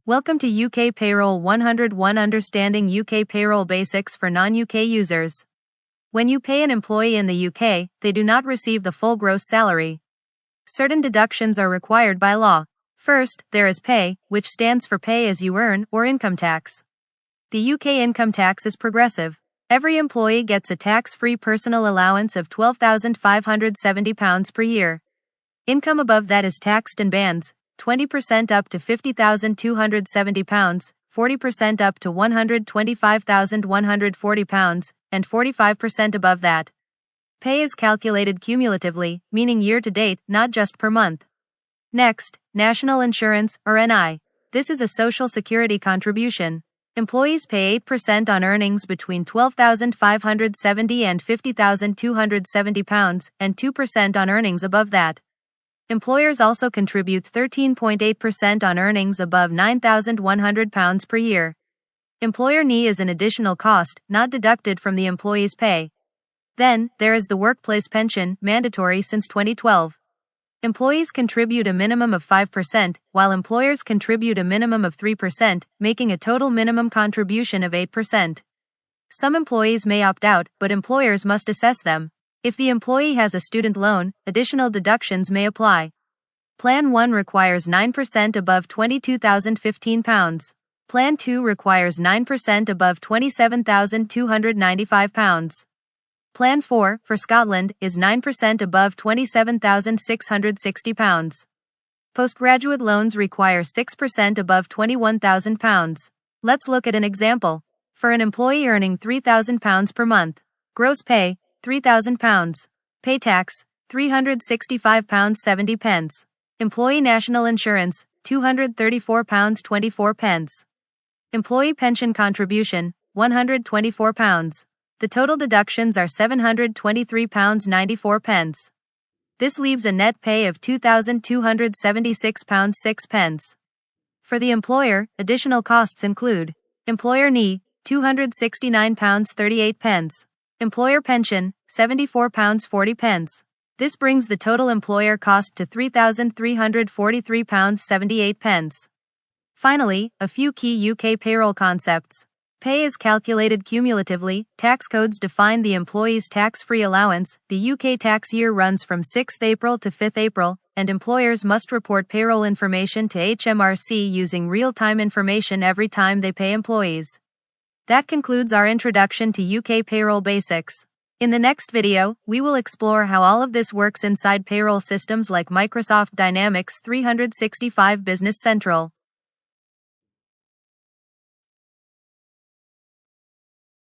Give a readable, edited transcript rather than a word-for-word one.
Welcome to UK Payroll 101 Understanding UK Payroll Basics for non-UK users. When you pay an employee in the UK, they do not receive the full gross salary. Certain deductions are required by law. First, there is PAYE, which stands for Pay As You Earn, or income tax. The UK income tax is progressive. Every employee gets a tax-free personal allowance of £12,570 per year. Income above that is taxed in bands: 20% up to £50,270, 40% up to £125,140, and 45% above that. Pay is calculated cumulatively, meaning year to date, not just per month. Next, National Insurance, or NI. This is a social security contribution. Employees pay 8% on earnings between £12,570 and £50,270, and 2% on earnings above that. Employers also contribute 13.8% on earnings above £9,100 per year. Employer NI is an additional cost, not deducted from the employee's pay. Then, there is the workplace pension, mandatory since 2012. Employees contribute a minimum of 5%, while employers contribute a minimum of 3%, making a total minimum contribution of 8%. Some employees may opt out, but employers must assess them. If the employee has a student loan, additional deductions may apply. Plan 1 requires 9% above £22,015. Plan 2 requires 9% above £27,295. Plan 4, for Scotland, is 9% above £27,660. Postgraduate loans require 6% above £21,000. Let's look at an example. For an employee earning £3,000 per month, gross pay, £3,000. Pay tax, £365.70. Employee national insurance, £234.24. Employee pension contribution, £124. The total deductions are £723.94. This leaves a net pay of £2,276.06. For the employer, additional costs include employer NI, £269.38. Employer pension, £74.40. This brings the total employer cost to £3,343.78. Finally, a few key UK payroll concepts. Pay is calculated cumulatively. Tax codes define the employee's tax-free allowance. The UK tax year runs from 6th April to 5th April, and employers must report payroll information to HMRC using real-time information every time they pay employees. That concludes our introduction to UK payroll basics. In the next video, we will explore how all of this works inside payroll systems like Microsoft Dynamics 365 Business Central.